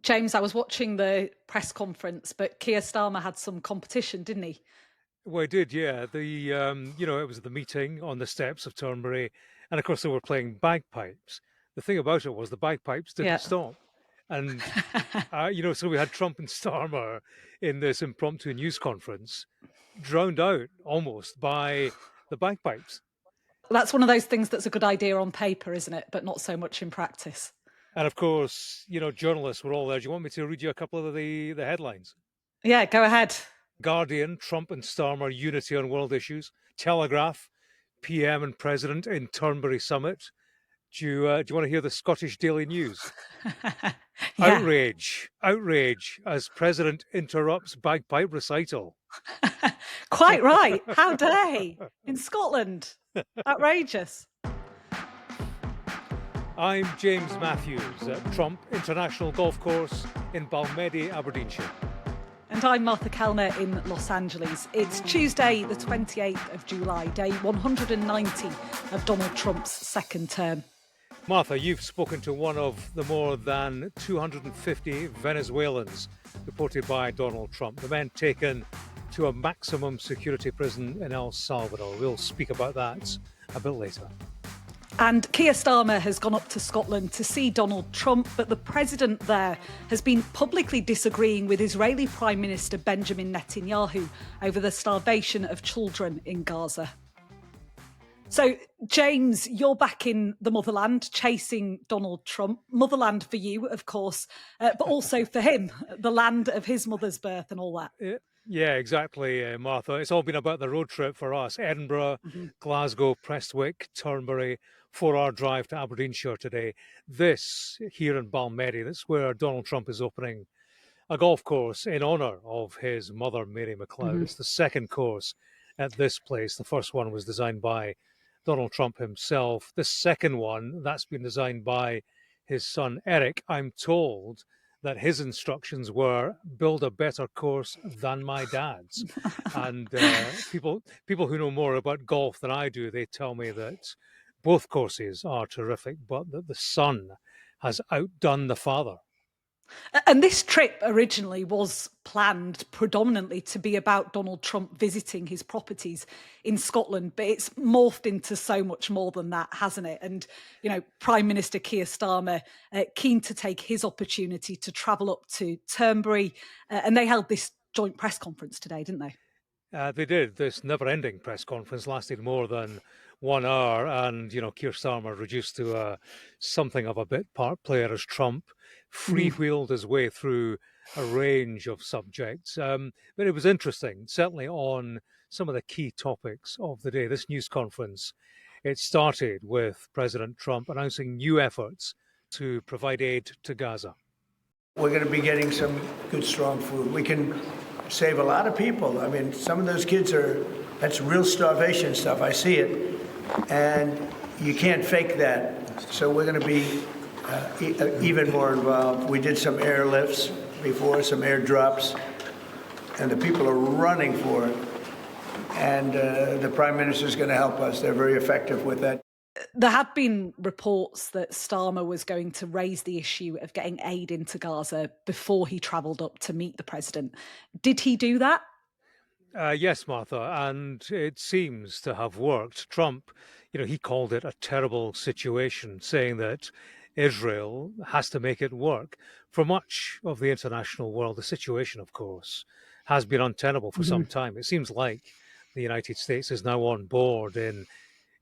James, I was watching the press conference, but Keir Starmer had some competition, didn't he? Well, I did, yeah. It was the meeting on the steps of Turnberry, and of course they were playing bagpipes. The thing about it was the bagpipes didn't Yeah. stop, and so we had Trump and Starmer in this impromptu news conference, drowned out almost by the bagpipes. That's one of those things that's a good idea on paper, isn't it? But not so much in practice. And of course, journalists were all there. Do you want me to read you a couple of the headlines? Yeah, go ahead. Guardian, Trump and Starmer unity on world issues. Telegraph, PM and President in Turnberry summit. Do you want to hear the Scottish Daily News? Yeah. Outrage as President interrupts bagpipe recital. Quite right. How dare he? In Scotland. Outrageous. I'm James Matthews at Trump International Golf Course in Balmedy, Aberdeenshire. And I'm Martha Kellner in Los Angeles. It's Tuesday, the 28th of July, day 190 of Donald Trump's second term. Martha, you've spoken to one of the more than 250 Venezuelans deported by Donald Trump, the men taken to a maximum security prison in El Salvador. We'll speak about that a bit later. And Keir Starmer has gone up to Scotland to see Donald Trump, but the president there has been publicly disagreeing with Israeli Prime Minister Benjamin Netanyahu over the starvation of children in Gaza. So, James, you're back in the Motherland chasing Donald Trump. Motherland for you, of course, but also for him, the land of his mother's birth and all that. Yeah, exactly, Martha. It's all been about the road trip for us. Edinburgh, Glasgow, Prestwick, Turnberry, 4-hour drive to Aberdeenshire today. This, here in Balmedy, that's where Donald Trump is opening a golf course in honour of his mother, Mary MacLeod. It's the second course at this place. The first one was designed by Donald Trump himself. The second one, that's been designed by his son, Eric. I'm told that his instructions were build a better course than my dad's. And people who know more about golf than I do, they tell me that both courses are terrific, but that the son has outdone the father. And this trip originally was planned predominantly to be about Donald Trump visiting his properties in Scotland, but it's morphed into so much more than that, hasn't it? And, Prime Minister Keir Starmer keen to take his opportunity to travel up to Turnberry, and they held this joint press conference today, didn't they? They did. This never-ending press conference lasted more than 1 hour, and Keir Starmer reduced to something of a bit part player as Trump freewheeled his way through a range of subjects. But it was interesting, certainly on some of the key topics of the day. This news conference, it started with President Trump announcing new efforts to provide aid to Gaza. We're going to be getting some good, strong food. We can save a lot of people. I mean, some of those kids that's real starvation stuff. I see it. And you can't fake that. So we're going to be even more involved. We did some airlifts before, some airdrops, and the people are running for it. And the Prime Minister is going to help us. They're very effective with that. There had been reports that Starmer was going to raise the issue of getting aid into Gaza before he travelled up to meet the president. Did he do that? Yes, Martha, and it seems to have worked. Trump, he called it a terrible situation, saying that Israel has to make it work. For much of the international world, the situation, of course, has been untenable for some time. It seems like the United States is now on board in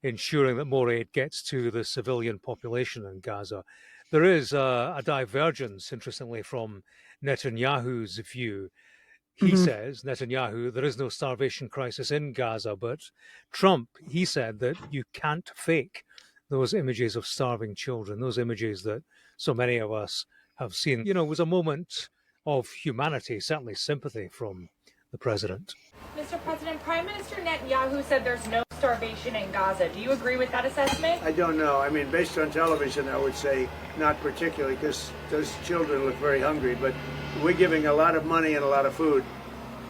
ensuring that more aid gets to the civilian population in Gaza. There is a divergence, interestingly, from Netanyahu's view. He says, Netanyahu, there is no starvation crisis in Gaza, but Trump, he said that you can't fake those images of starving children, those images that so many of us have seen. It was a moment of humanity, certainly sympathy from the president. Mr. President, Prime Minister Netanyahu said there's no starvation in Gaza. Do you agree with that assessment? I don't know. I mean, based on television, I would say not particularly, because those children look very hungry. But we're giving a lot of money and a lot of food,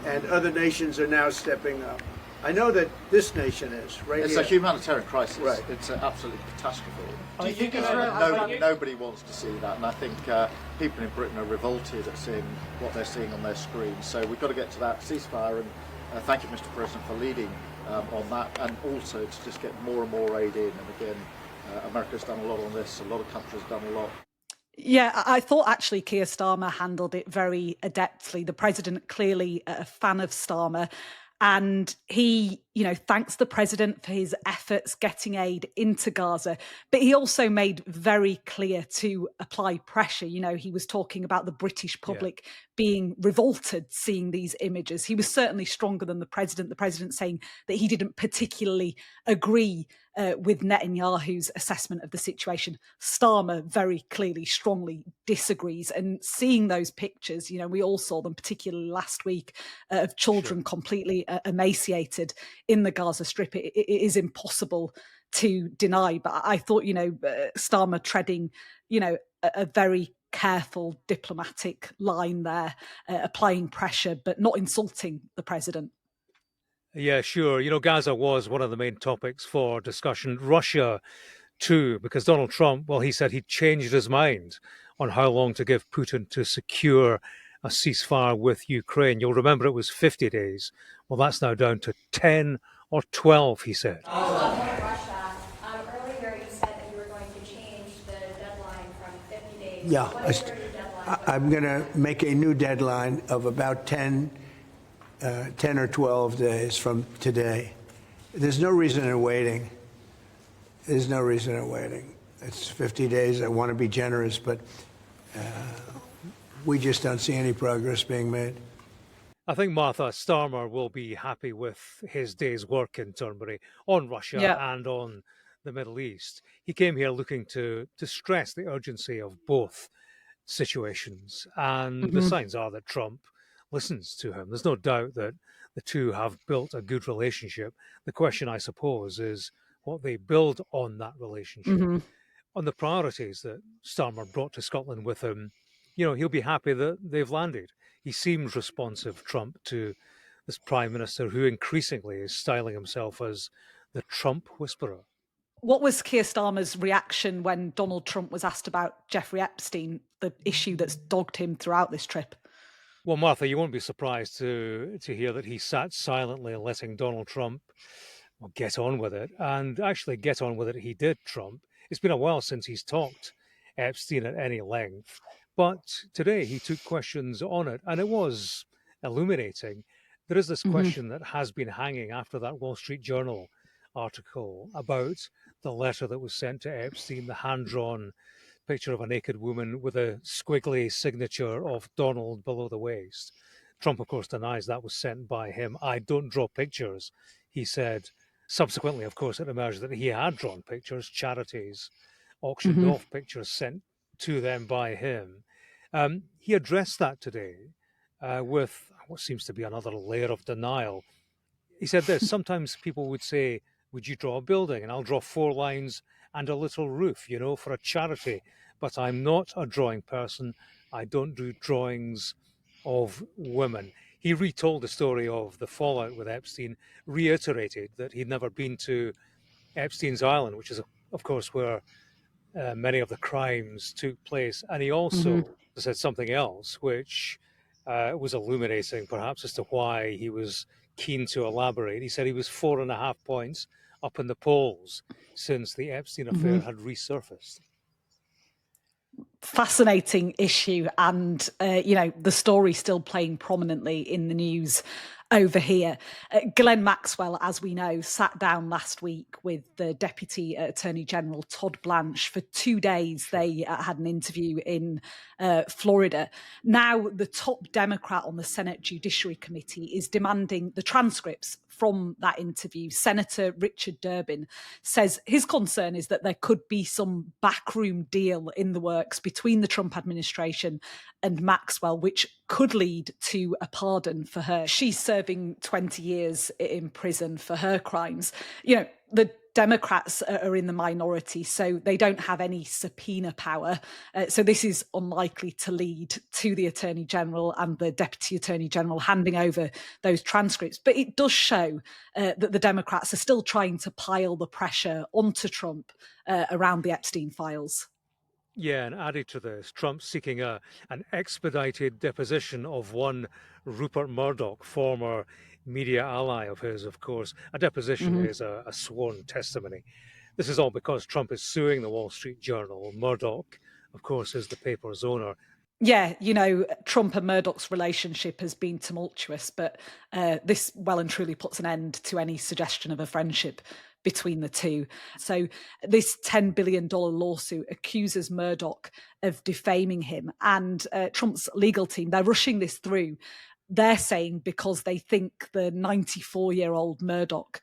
and other nations are now stepping up. I know that this nation is, right? It's here. a humanitarian crisis. Right. It's an absolute catastrophe. Do you think nobody wants to see that, and I think people in Britain are revolted at seeing what they're seeing on their screens. So we've got to get to that ceasefire, and thank you, Mr. President, for leading on that, and also to just get more and more aid in. And again, America's done a lot on this. A lot of countries have done a lot. Yeah, I thought actually Keir Starmer handled it very adeptly. The president clearly a fan of Starmer. And he, thanks the president for his efforts getting aid into Gaza. But he also made very clear to apply pressure. He was talking about the British public being revolted seeing these images. He was certainly stronger than the president saying that he didn't particularly agree with Netanyahu's assessment of the situation. Starmer very clearly, strongly disagrees. And seeing those pictures, we all saw them, particularly last week, of children completely emaciated in the Gaza Strip. It is impossible to deny. But I thought, Starmer treading, a very careful diplomatic line there, applying pressure, but not insulting the president. Yeah, sure. Gaza was one of the main topics for discussion. Russia, too, because Donald Trump, well, he said he'd changed his mind on how long to give Putin to secure a ceasefire with Ukraine. You'll remember it was 50 days. Well, that's now down to 10 or 12, he said. Russia. Earlier you said that you were going to change the deadline from 50 days. Yeah, What is your deadline? I'm going to make a new deadline of about 10 or 12 days from today. There's no reason in waiting. There's no reason in waiting. It's 50 days. I want to be generous, but we just don't see any progress being made. I think Martha Starmer will be happy with his day's work in Turnberry on Russia and on the Middle East. He came here looking to stress the urgency of both situations, and the signs are that Trump listens to him. There's no doubt that the two have built a good relationship. The question, I suppose, is what they build on that relationship. On the priorities that Starmer brought to Scotland with him, he'll be happy that they've landed. He seems responsive, Trump, to this prime minister who increasingly is styling himself as the Trump whisperer. What was Keir Starmer's reaction when Donald Trump was asked about Jeffrey Epstein, the issue that's dogged him throughout this trip? Well, Martha, you won't be surprised to hear that he sat silently letting Donald Trump get on with it. And actually get on with it he did, Trump. It's been a while since he's talked Epstein at any length. But today he took questions on it, and it was illuminating. There is this question that has been hanging after that Wall Street Journal article about the letter that was sent to Epstein, the hand-drawn picture of a naked woman with a squiggly signature of Donald below the waist. Trump, of course, denies that was sent by him. I don't draw pictures, he said. Subsequently, of course, it emerged that he had drawn pictures, charities auctioned off pictures sent to them by him. He addressed that today with what seems to be another layer of denial. He said this: sometimes people would say, would you draw a building? And I'll draw 4 lines and a little roof, for a charity. But I'm not a drawing person. I don't do drawings of women. He retold the story of the fallout with Epstein, reiterated that he'd never been to Epstein's Island, which is, of course, where many of the crimes took place. And he also said something else, which was illuminating, perhaps, as to why he was keen to elaborate. He said he was 4.5 points up in the polls since the Epstein affair had resurfaced. Fascinating issue, and the story still playing prominently in the news over here. Glenn Maxwell, as we know, sat down last week with the Deputy Attorney General Todd Blanche for 2 days. They had an interview in Florida. Now, the top Democrat on the Senate Judiciary Committee is demanding the transcripts from that interview. Senator Richard Durbin says his concern is that there could be some backroom deal in the works between the Trump administration and Maxwell, which could lead to a pardon for her. She's serving 20 years in prison for her crimes. The Democrats are in the minority, so they don't have any subpoena power. So this is unlikely to lead to the Attorney General and the Deputy Attorney General handing over those transcripts. But it does show that the Democrats are still trying to pile the pressure onto Trump around the Epstein files. Yeah, and added to this, Trump seeking an expedited deposition of one Rupert Murdoch, former media ally of his, of course. A deposition is a sworn testimony. This is all because Trump is suing the Wall Street Journal. Murdoch, of course, is the paper's owner. Yeah, Trump and Murdoch's relationship has been tumultuous, but this well and truly puts an end to any suggestion of a friendship between the two. So this $10 billion lawsuit accuses Murdoch of defaming him, and Trump's legal team, they're rushing this through. They're saying because they think the 94-year-old Murdoch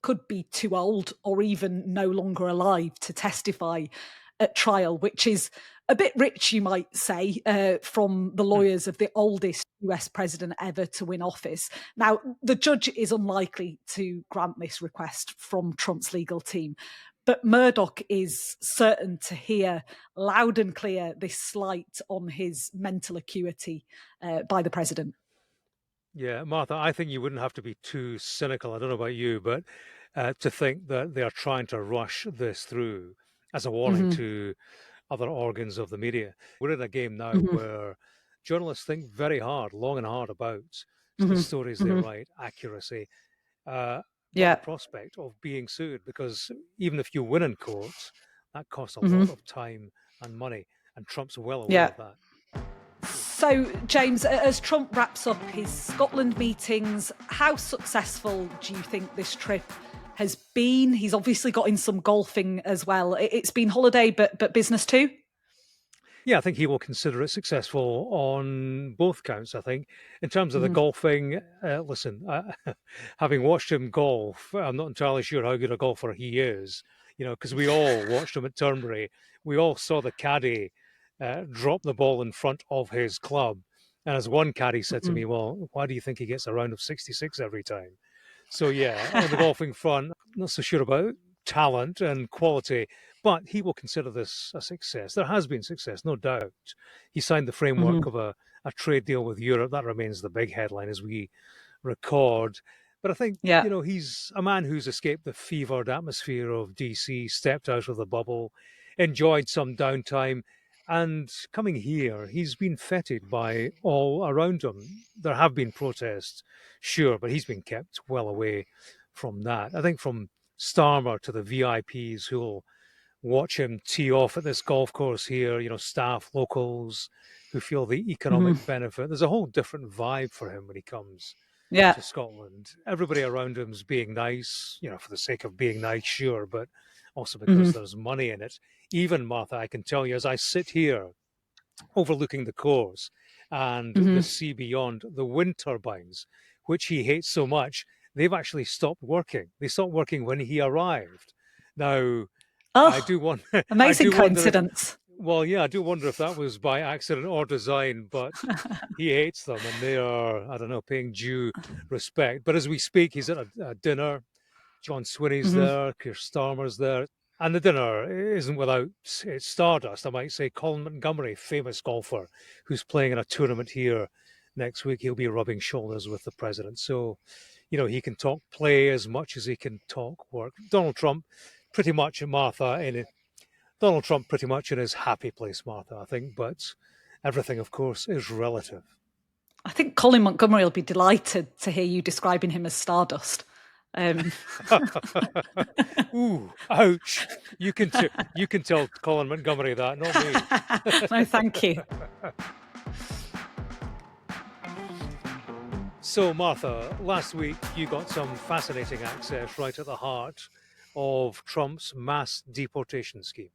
could be too old or even no longer alive to testify at trial, which is a bit rich, you might say, from the lawyers of the oldest US president ever to win office. Now, the judge is unlikely to grant this request from Trump's legal team, but Murdoch is certain to hear loud and clear this slight on his mental acuity by the president. Yeah, Martha, I think you wouldn't have to be too cynical. I don't know about you, but to think that they are trying to rush this through as a warning to other organs of the media. We're in a game now where journalists think very hard, long and hard about the stories they write, accuracy, but the prospect of being sued, because even if you win in court, that costs a lot of time and money, and Trump's well aware of that. So, James, as Trump wraps up his Scotland meetings, how successful do you think this trip has been? He's obviously got in some golfing as well. It's been holiday, but business too? Yeah, I think he will consider it successful on both counts, I think. In terms of the golfing, listen, having watched him golf, I'm not entirely sure how good a golfer he is, because we all watched him at Turnberry. We all saw the caddy drop the ball in front of his club. And as one caddy said to me, well, why do you think he gets a round of 66 every time? So, yeah, on the golfing front, not so sure about talent and quality, but he will consider this a success. There has been success, no doubt. He signed the framework of a trade deal with Europe. That remains the big headline as we record. But I think, he's a man who's escaped the fevered atmosphere of DC, stepped out of the bubble, enjoyed some downtime. And coming here, he's been feted by all around him. There have been protests, sure, but he's been kept well away from that. I think from Starmer to the VIPs who'll watch him tee off at this golf course here, staff, locals who feel the economic benefit. There's a whole different vibe for him when he comes to Scotland. Everybody around him's being nice, for the sake of being nice, sure, but also because there's money in it. Even, Martha, I can tell you, as I sit here overlooking the course and the sea beyond, the wind turbines, which he hates so much, they've actually stopped working. They stopped working when he arrived. Now, I do wonder. Amazing coincidence. I do wonder if that was by accident or design, but he hates them and they are, I don't know, paying due respect. But as we speak, he's at a dinner. John Swinney's there, Keir Starmer's there. And the dinner isn't without its stardust, I might say. Colin Montgomerie, famous golfer, who's playing in a tournament here next week. He'll be rubbing shoulders with the president. So, he can talk play as much as he can talk work. Donald Trump pretty much in his happy place, Martha, I think. But everything, of course, is relative. I think Colin Montgomerie will be delighted to hear you describing him as stardust. Ooh, ouch! You can tell Colin Montgomerie that, not me. No, thank you. So, Martha, last week you got some fascinating access right at the heart of Trump's mass deportation scheme.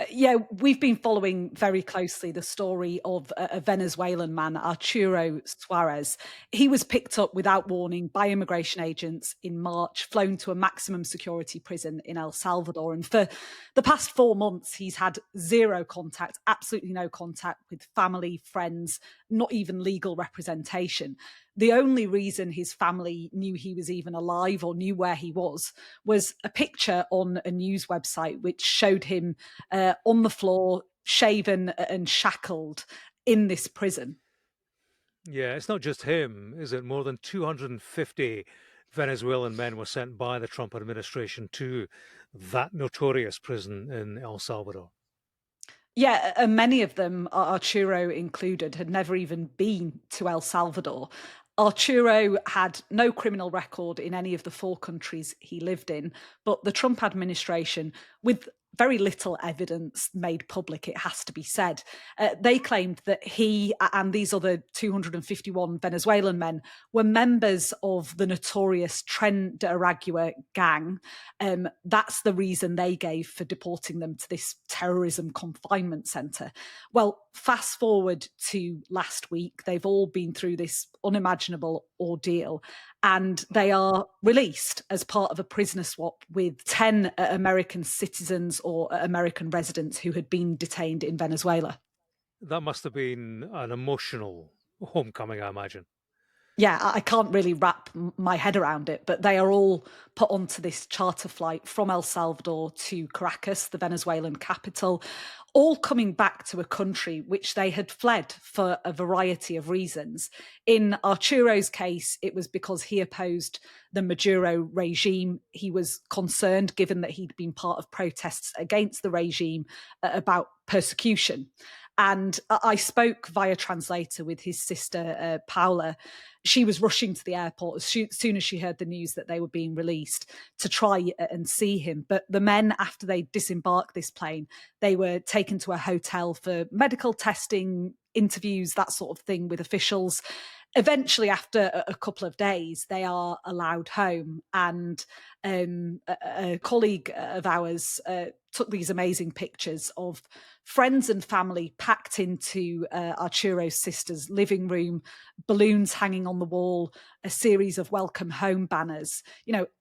Yeah, we've been following very closely the story of a Venezuelan man, Arturo Suarez. He was picked up without warning by immigration agents in March, flown to a maximum security prison in El Salvador. And for the past 4 months, he's had zero contact, absolutely no contact with family, friends, not even legal representation. The only reason his family knew he was even alive or knew where he was a picture on a news website which showed him on the floor, shaven and shackled in this prison. Yeah, it's not just him, is it? More than 250 Venezuelan men were sent by the Trump administration to that notorious prison in El Salvador. Yeah, and many of them, Arturo included, had never even been to El Salvador. Arturo had no criminal record in any of the 4 countries he lived in, but the Trump administration, with very little evidence made public, it has to be said, they claimed that he and these other 251 Venezuelan men were members of the notorious Tren de Aragua gang. That's the reason they gave for deporting them to this terrorism confinement centre. Well, fast forward to last week, they've all been through this unimaginable ordeal, and they are released as part of a prisoner swap with 10 American citizens or American residents who had been detained in Venezuela. That must have been an emotional homecoming, I imagine. Yeah, I can't really wrap my head around it, but they are all put onto this charter flight from El Salvador to Caracas, the Venezuelan capital, all coming back to a country which they had fled for a variety of reasons. In Arturo's case, it was because he opposed the Maduro regime. He was concerned, given that he'd been part of protests against the regime, about persecution. And I spoke via translator with his sister, Paula. She was rushing to the airport as soon as she heard the news that they were being released to try and see him. But the men, after they disembarked this plane, they were taken to a hotel for medical testing, interviews, that sort of thing with officials. Eventually, after a couple of days, they are allowed home. And a colleague of ours took these amazing pictures of friends and family packed into Arturo's sister's living room, balloons hanging on the wall, a series of welcome home banners,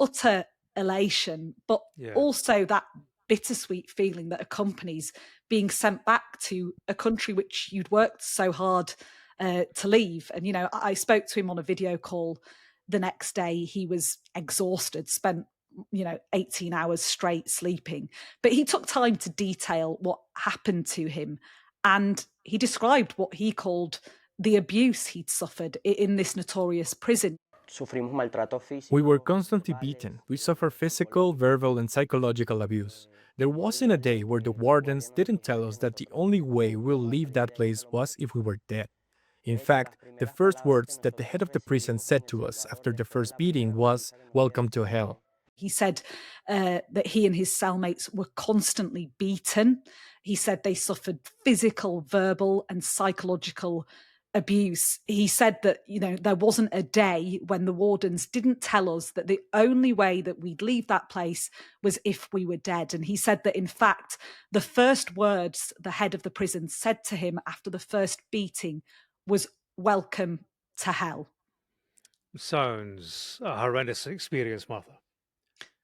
utter elation, but also that bittersweet feeling that accompanies being sent back to a country which you'd worked so hard to leave. And, I spoke to him on a video call the next day. He was exhausted, spent 18 hours straight sleeping. But he took time to detail what happened to him. And he described what he called the abuse he'd suffered in this notorious prison. We were constantly beaten. We suffered physical, verbal, and psychological abuse. There wasn't a day where the wardens didn't tell us that the only way we'll leave that place was if we were dead. In fact, the first words that the head of the prison said to us after the first beating was, "Welcome to hell." He said that he and his cellmates were constantly beaten. He said they suffered physical, verbal, and psychological abuse. He said that, there wasn't a day when the wardens didn't tell us that the only way that we'd leave that place was if we were dead. And he said that, in fact, the first words the head of the prison said to him after the first beating was, "Welcome to hell." Sounds a horrendous experience, Martha.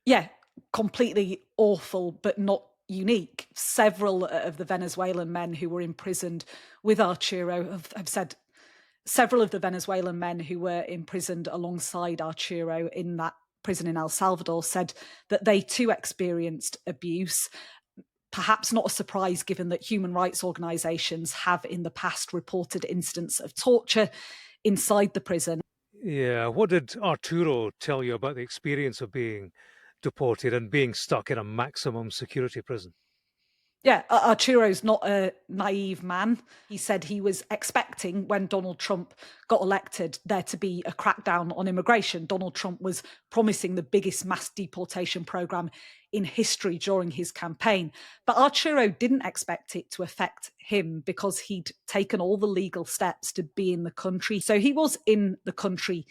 Yeah, completely awful, but not unique. Several of the Venezuelan men who were imprisoned with Arturo have said several of the Venezuelan men who were imprisoned alongside Arturo in that prison in El Salvador said that they too experienced abuse. Perhaps not a surprise, given that human rights organisations have in the past reported incidents of torture inside the prison. Yeah, what did Arturo tell you about the experience of being deported and being stuck in a maximum security prison? Yeah, Arturo's not a naive man. He said he was expecting, when Donald Trump got elected, there to be a crackdown on immigration. Donald Trump was promising the biggest mass deportation program in history during his campaign. But Arturo didn't expect it to affect him because he'd taken all the legal steps to be in the country. So he was in the country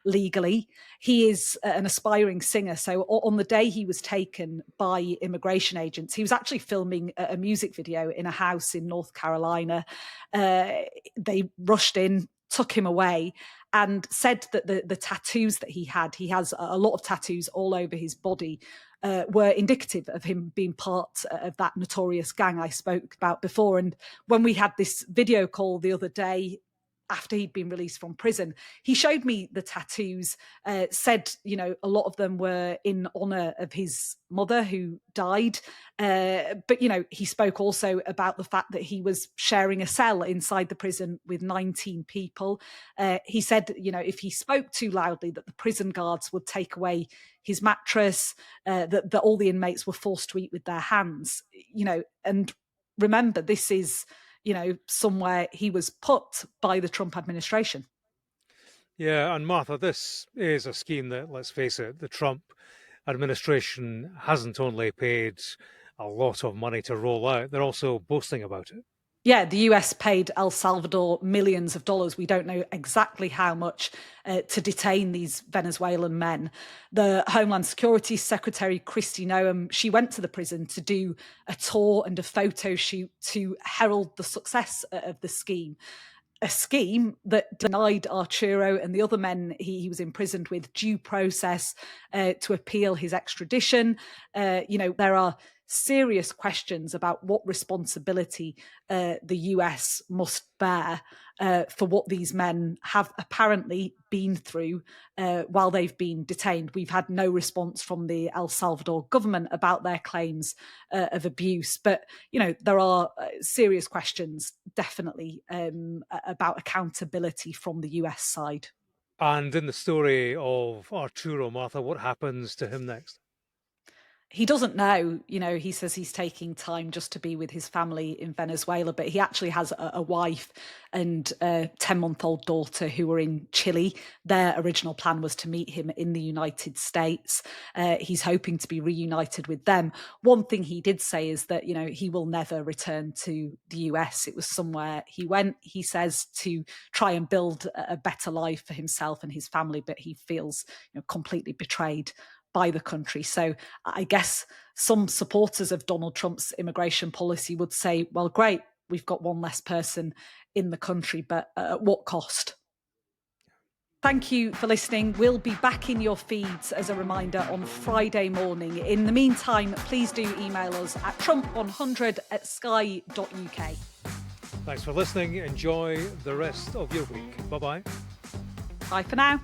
legally. He is an aspiring singer. So on the day he was taken by immigration agents, he was actually filming a music video in a house in North Carolina. They rushed in, took him away, and said that the tattoos that he has a lot of tattoos all over his body, were indicative of him being part of that notorious gang I spoke about before. And when we had this video call the other day, after he'd been released from prison. He showed me the tattoos, said, a lot of them were in honour of his mother who died. But, he spoke also about the fact that he was sharing a cell inside the prison with 19 people. He said, if he spoke too loudly, that the prison guards would take away his mattress, that all the inmates were forced to eat with their hands, and remember, this is, somewhere he was put by the Trump administration. Yeah, and Martha, this is a scheme that, let's face it, the Trump administration hasn't only paid a lot of money to roll out, they're also boasting about it. Yeah, the US paid El Salvador millions of dollars. We don't know exactly how much to detain these Venezuelan men. The Homeland Security Secretary, Kristi Noem, she went to the prison to do a tour and a photo shoot to herald the success of the scheme. A scheme that denied Arturo and the other men he was imprisoned with due process to appeal his extradition. There are serious questions about what responsibility the US must bear for what these men have apparently been through while they've been detained. We've had no response from the El Salvador government about their claims of abuse, but there are serious questions definitely about accountability from the US side. And in the story of Arturo, Martha, what happens to him next? He doesn't know, he says he's taking time just to be with his family in Venezuela, but he actually has a wife and a 10-month-old daughter who are in Chile. Their original plan was to meet him in the United States. He's hoping to be reunited with them. One thing he did say is that, he will never return to the US. It was somewhere he went, he says, to try and build a better life for himself and his family, but he feels completely betrayed by the country. So I guess some supporters of Donald Trump's immigration policy would say, well, great, we've got one less person in the country, but at what cost? Thank you for listening. We'll be back in your feeds as a reminder on Friday morning. In the meantime, please do email us at trump100@sky.uk. Thanks for listening. Enjoy the rest of your week. Bye-bye. Bye for now.